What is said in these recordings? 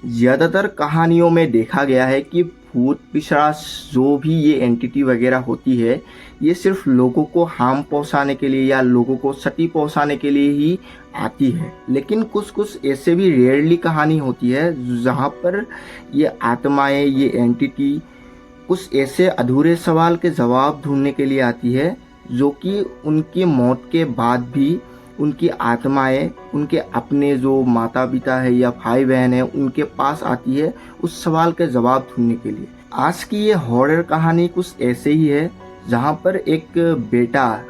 ज़्यादातर कहानियों में देखा गया है कि भूत पिशाच जो भी ये एंटिटी वगैरह होती है, ये सिर्फ लोगों को हार्म पहुंचाने के लिए या लोगों को क्षति पहुंचाने के लिए ही आती है। लेकिन कुछ कुछ ऐसे भी रेयरली कहानी होती है जहाँ पर ये आत्माएं, ये एंटिटी कुछ ऐसे अधूरे सवाल के जवाब ढूंढने के लिए आती है, जो कि उनकी मौत के बाद भी उनकी आत्माएं उनके अपने जो माता पिता है या भाई बहन है उनके पास आती है उस सवाल के जवाब ढूंढने के लिए। आज की ये हॉरर कहानी कुछ ऐसे ही है, जहाँ पर एक बेटा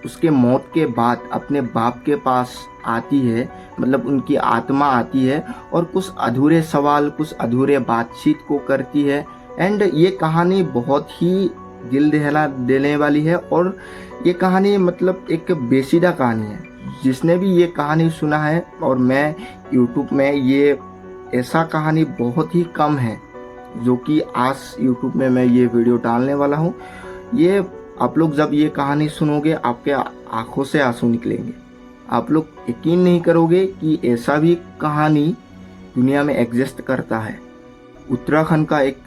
उसके मौत के बाद अपने बाप के पास आती है, मतलब उनकी आत्मा आती है और कुछ अधूरे सवाल, कुछ अधूरे बातचीत को करती है। एंड ये कहानी बहुत ही दिल दहला देने वाली है और ये कहानी मतलब एक बेसिदा कहानी है। जिसने भी ये कहानी सुना है, और मैं यूट्यूब में ये ऐसा कहानी बहुत ही कम है जो कि आज यूट्यूब में मैं ये वीडियो डालने वाला हूँ। ये आप लोग जब ये कहानी सुनोगे आपके आंखों से आंसू निकलेंगे। आप लोग यकीन नहीं करोगे कि ऐसा भी कहानी दुनिया में एग्जिस्ट करता है। उत्तराखंड का एक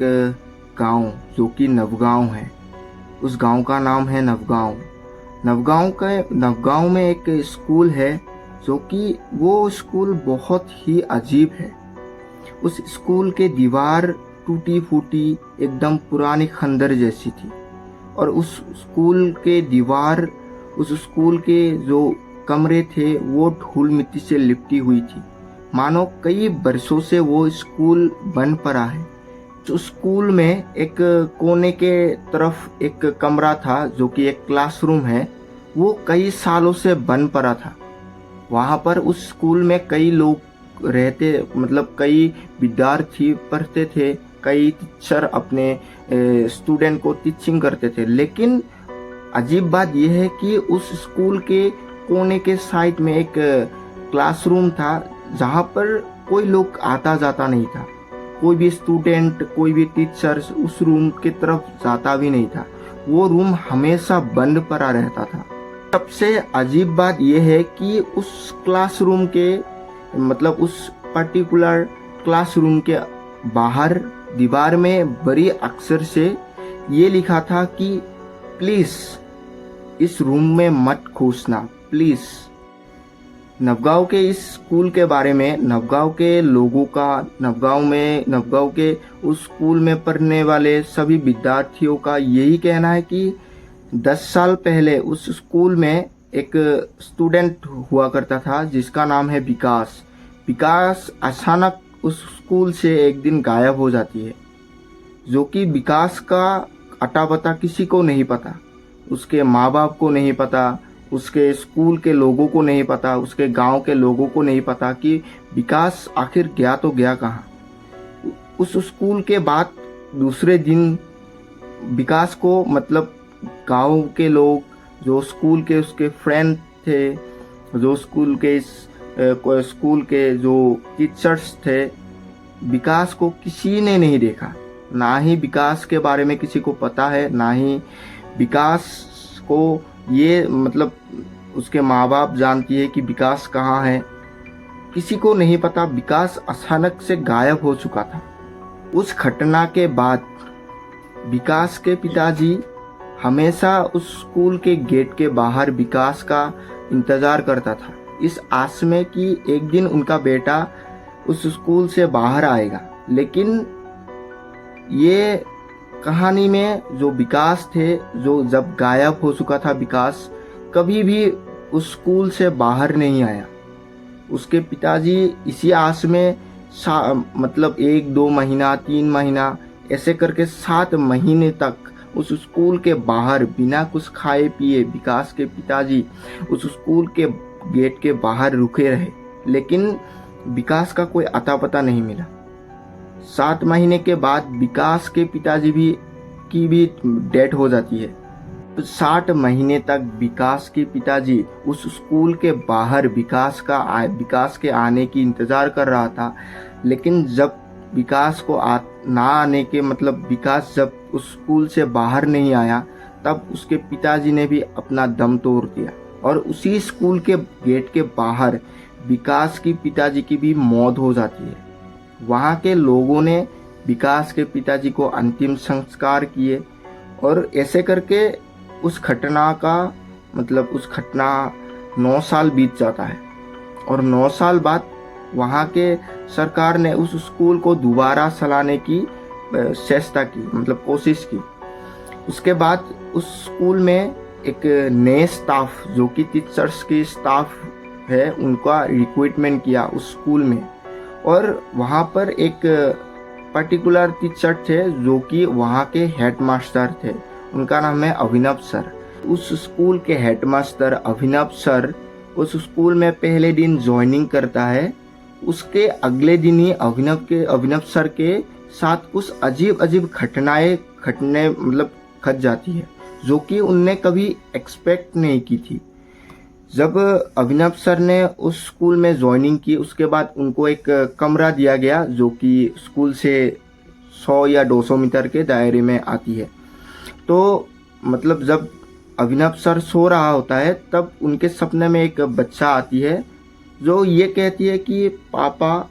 गांव जो कि नवगांव है, उस गांव का नाम है नवगांव। नवगांव में एक स्कूल है जो कि वो स्कूल बहुत ही अजीब है। उस स्कूल के दीवार टूटी फूटी एकदम पुरानी खंडर जैसी थी और उस स्कूल के जो कमरे थे वो धूल मिट्टी से लिपटी हुई थी, मानो कई बरसों से वो स्कूल बन पड़ा है। तो स्कूल में एक कोने के तरफ एक कमरा था जो कि एक क्लासरूम है, वो कई सालों से बन पड़ा था। वहाँ पर उस स्कूल में कई लोग रहते, मतलब कई विद्यार्थी पढ़ते थे, कई टीचर अपने स्टूडेंट को टीचिंग करते थे। लेकिन अजीब बात यह है कि उस स्कूल के कोने के साइड में एक क्लासरूम था जहाँ पर कोई लोग आता जाता नहीं था। कोई भी स्टूडेंट, कोई भी टीचर उस रूम की तरफ जाता भी नहीं था। वो रूम हमेशा बंद पड़ा रहता था। सबसे अजीब बात यह है कि उस क्लासरूम के, मतलब उस पर्टिकुलर क्लासरूम के बाहर दीवार में बड़ी अक्षर से ये लिखा था कि प्लीज इस रूम में मत घुसना, प्लीज। नवगांव के इस स्कूल के बारे में, नवगांव के लोगों का, नवगांव के उस स्कूल में पढ़ने वाले सभी विद्यार्थियों का यही कहना है कि 10 साल पहले उस स्कूल में एक स्टूडेंट हुआ करता था जिसका नाम है विकास। विकास अचानक उस स्कूल से एक दिन गायब हो जाती है, जो कि विकास का अता पता किसी को नहीं पता। उसके माँ बाप को नहीं पता, उसके स्कूल के लोगों को नहीं पता, उसके गांव के लोगों को नहीं पता कि विकास आखिर गया तो गया कहाँ। उस स्कूल के बाद दूसरे दिन विकास को, मतलब गांव के लोग, जो स्कूल के उसके फ्रेंड थे, जो स्कूल के जो टीचर्स थे, विकास को किसी ने नहीं देखा। ना ही विकास के बारे में किसी को पता है, ना ही विकास को ये, मतलब उसके माँ बाप जानती है कि विकास कहाँ है, किसी को नहीं पता। विकास अचानक से गायब हो चुका था। उस घटना के बाद विकास के पिताजी हमेशा उस स्कूल के गेट के बाहर विकास का इंतजार करता था, इस आस में कि एक दिन उनका बेटा उस स्कूल से बाहर आएगा। लेकिन ये कहानी में जो विकास थे, जो जब गायब हो चुका था विकास, कभी भी उस स्कूल से बाहर नहीं आया। उसके पिताजी इसी आस में मतलब 1-2 महीना, 3 महीना ऐसे करके 7 महीने तक उस स्कूल के बाहर बिना कुछ खाए पिए विकास के पिताजी उस स्कूल के गेट के बाहर रुके रहे। लेकिन विकास का कोई अता पता नहीं मिला। 7 महीने के बाद विकास के पिताजी की भी डेथ हो जाती है। 60 महीने तक विकास के पिताजी उस स्कूल के बाहर विकास के आने की इंतजार कर रहा था। लेकिन जब विकास को ना आने के, मतलब विकास जब उस स्कूल से बाहर नहीं आया, तब उसके पिताजी ने भी अपना दम तोड़ दिया और उसी स्कूल के गेट के बाहर विकास की पिताजी की भी मौत हो जाती है। वहाँ के लोगों ने विकास के पिताजी को अंतिम संस्कार किए और ऐसे करके उस घटना 9 साल बीत जाता है और 9 साल बाद वहाँ के सरकार ने उस स्कूल को दोबारा चलाने की चेष्टा की, मतलब कोशिश की। उसके बाद उस स्कूल में एक नए स्टाफ, जो कि टीचर्स की स्टाफ है, उनका रिक्रूटमेंट किया उस स्कूल में। और वहाँ पर एक पर्टिकुलर टीचर थे जो कि वहाँ के हेडमास्टर थे, उनका नाम है अभिनव सर। उस स्कूल के हेडमास्टर अभिनव सर उस स्कूल में पहले दिन ज्वाइनिंग करता है। उसके अगले दिन ही अभिनव सर के साथ कुछ अजीब घटने घट जाती है, जो कि उनने कभी एक्सपेक्ट नहीं की थी। जब अभिनव सर ने उस स्कूल में ज्वाइनिंग की, उसके बाद उनको एक कमरा दिया गया जो कि स्कूल से 100 या 200 मीटर के दायरे में आती है। तो जब अभिनव सर सो रहा होता है, तब उनके सपने में एक बच्चा आती है जो ये कहती है कि पापा,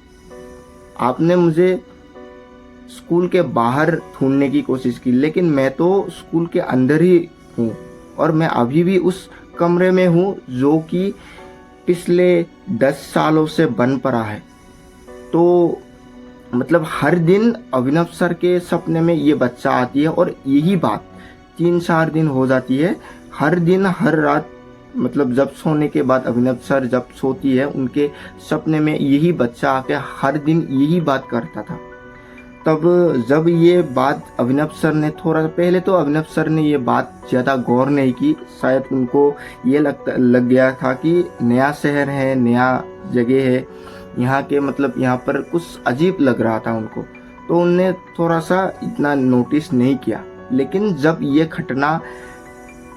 आपने मुझे स्कूल के बाहर ढूंढने की कोशिश की, लेकिन मैं तो स्कूल के अंदर ही हूँ और मैं अभी भी उस कमरे में हूँ जो कि पिछले 10 सालों से बन पड़ा है। तो हर दिन अभिनव सर के सपने में ये बच्चा आती है और यही बात 3-4 दिन हो जाती है। हर दिन हर रात जब सोने के बाद अभिनव सर जब सोती है, उनके सपने में यही बच्चा आके हर दिन यही बात करता था। तब जब ये बात अभिनव सर ने पहले तो अभिनव सर ने ये बात ज़्यादा गौर नहीं की, शायद उनको ये लग गया था कि नया शहर है, नया जगह है, यहाँ के यहाँ पर कुछ अजीब लग रहा था उनको, तो उनने थोड़ा सा इतना नोटिस नहीं किया। लेकिन जब ये घटना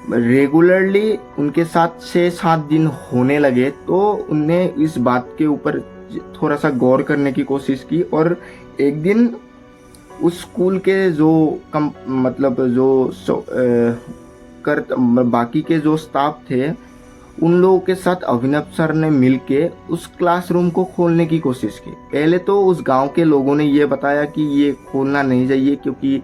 रेगुलरली उनके साथ 6-7 दिन होने लगे, तो उनने इस बात के ऊपर थोड़ा सा गौर करने की कोशिश की। और एक दिन उस स्कूल के बाकी के जो स्टाफ थे, उन लोगों के साथ अभिनव सर ने मिलके उस क्लासरूम को खोलने की कोशिश की। पहले तो उस गांव के लोगों ने ये बताया कि ये खोलना नहीं चाहिए, क्योंकि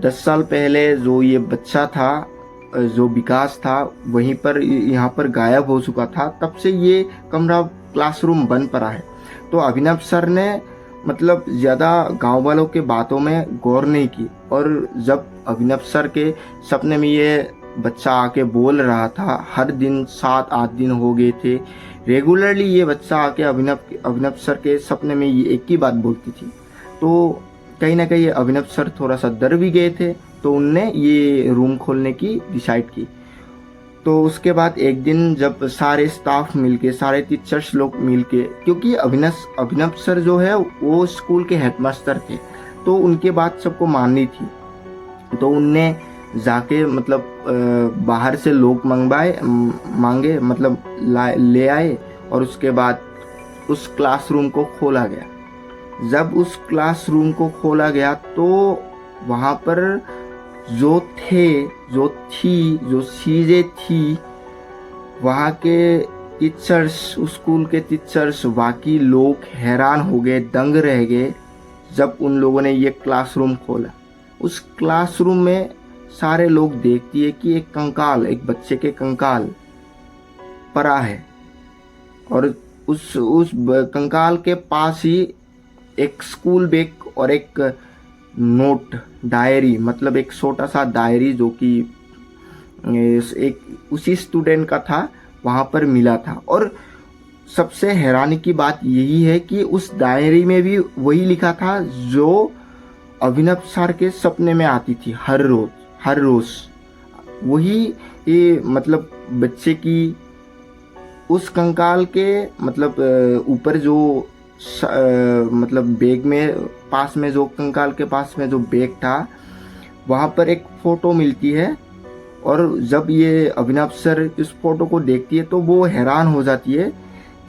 10 साल पहले जो ये बच्चा था, जो विकास था, वहीं पर यहाँ पर गायब हो चुका था, तब से ये कमरा क्लासरूम बन पड़ा है। तो अभिनव सर ने ज़्यादा गांव वालों के बातों में गौर नहीं की। और जब अभिनव सर के सपने में ये बच्चा आके बोल रहा था, हर दिन 7-8 दिन हो गए थे, रेगुलरली ये बच्चा आके अभिनव सर के सपने में ये एक ही बात बोलती थी। तो कहीं ना कहीं अभिनव सर थोड़ा सा डर भी गए थे, तो उनने ये रूम खोलने की डिसाइड की। तो उसके बाद एक दिन जब सारे स्टाफ मिलके, सारे टीचर्स लोग मिलके, क्योंकि अभिनव सर जो है वो स्कूल के हेडमास्टर थे, तो उनके बात सबको माननी थी। तो उनने जाके बाहर से लोग मांगे ले आए और उसके बाद उस क्लासरूम को खोला गया। जब उस क्लासरूम को खोला गया तो वहाँ पर जो चीज़ें थी, वहाँ के टीचर्स, स्कूल के टीचर्स, बाकी लोग हैरान हो गए, दंग रह गए जब उन लोगों ने ये क्लासरूम खोला। उस क्लासरूम में सारे लोग देखती है कि एक बच्चे के कंकाल पड़ा है और उस कंकाल के पास ही एक स्कूल बैग और एक नोट डायरी, एक छोटा सा डायरी जो कि एक उसी स्टूडेंट का था, वहाँ पर मिला था। और सबसे हैरानी की बात यही है कि उस डायरी में भी वही लिखा था जो अभिनव सर के सपने में आती थी हर रोज वही। ये बच्चे की उस कंकाल के ऊपर जो बैग में पास में, जो कंकाल के पास में जो बैग था, वहाँ पर एक फ़ोटो मिलती है। और जब ये अभिनव सर इस फोटो को देखती है तो वो हैरान हो जाती है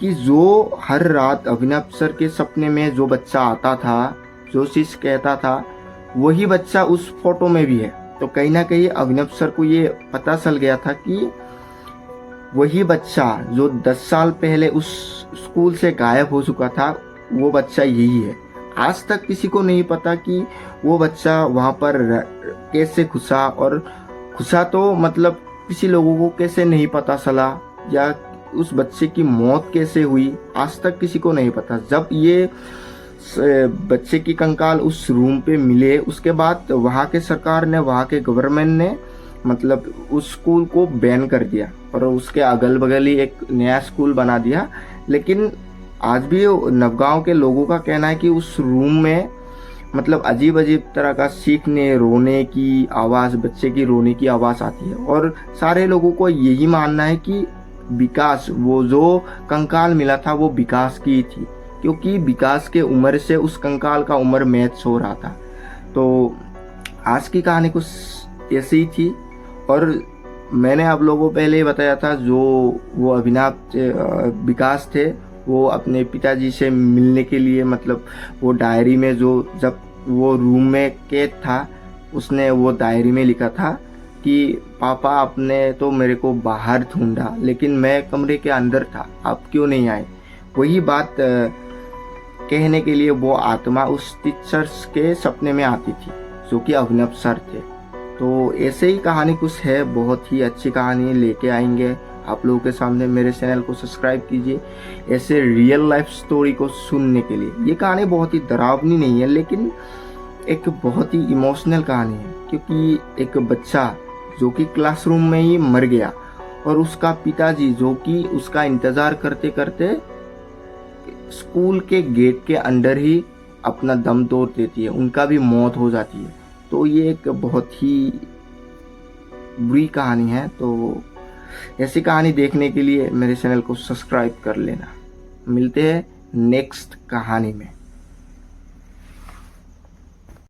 कि जो हर रात अभिनव सर के सपने में जो बच्चा आता था, जो चीज़ कहता था, वही बच्चा उस फोटो में भी है। तो कहीं ना कहीं अभिनव सर को ये पता चल गया था कि वही बच्चा जो 10 साल पहले उस स्कूल से गायब हो चुका था, वो बच्चा यही है। आज तक किसी को नहीं पता कि वो बच्चा वहाँ पर कैसे घुसा, और घुसा तो मतलब किसी लोगों को कैसे नहीं पता चला, या उस बच्चे की मौत कैसे हुई, आज तक किसी को नहीं पता। जब ये बच्चे की कंकाल उस रूम पे मिले, उसके बाद वहाँ के सरकार ने, वहाँ के गवर्नमेंट ने मतलब उस स्कूल को बैन कर दिया और उसके अगल बगल ही एक नया स्कूल बना दिया। लेकिन आज भी नवगांव के लोगों का कहना है कि उस रूम में मतलब अजीब अजीब तरह का चीखने रोने की आवाज़, बच्चे की रोने की आवाज़ आती है, और सारे लोगों को यही मानना है कि विकास, वो जो कंकाल मिला था वो विकास की थी, क्योंकि विकास के उम्र से उस कंकाल का उम्र मैच हो रहा था। तो आज की कहानी कुछ ऐसी ही थी। और मैंने आप लोगों को पहले ही बताया था, जो वो अभिनव विकास थे, वो अपने पिताजी से मिलने के लिए मतलब वो डायरी में, जो जब वो रूम में कैद था, उसने वो डायरी में लिखा था कि पापा आपने तो मेरे को बाहर ढूंढा, लेकिन मैं कमरे के अंदर था, आप क्यों नहीं आए। वही बात कहने के लिए वो आत्मा उस टीचर्स के सपने में आती थी, जो कि अभिनव सर थे। तो ऐसे ही कहानी कुछ है, बहुत ही अच्छी कहानी लेके आएंगे आप लोगों के सामने। मेरे चैनल को सब्सक्राइब कीजिए ऐसे रियल लाइफ स्टोरी को सुनने के लिए। ये कहानी बहुत ही डरावनी नहीं है, लेकिन एक बहुत ही इमोशनल कहानी है, क्योंकि एक बच्चा जो कि क्लासरूम में ही मर गया, और उसका पिताजी जो कि उसका इंतज़ार करते करते स्कूल के गेट के अंदर ही अपना दम तोड़ देती है, उनका भी मौत हो जाती है। तो ये एक बहुत ही बुरी कहानी है। तो ऐसी कहानी देखने के लिए मेरे चैनल को सब्सक्राइब कर लेना। मिलते हैं नेक्स्ट कहानी में।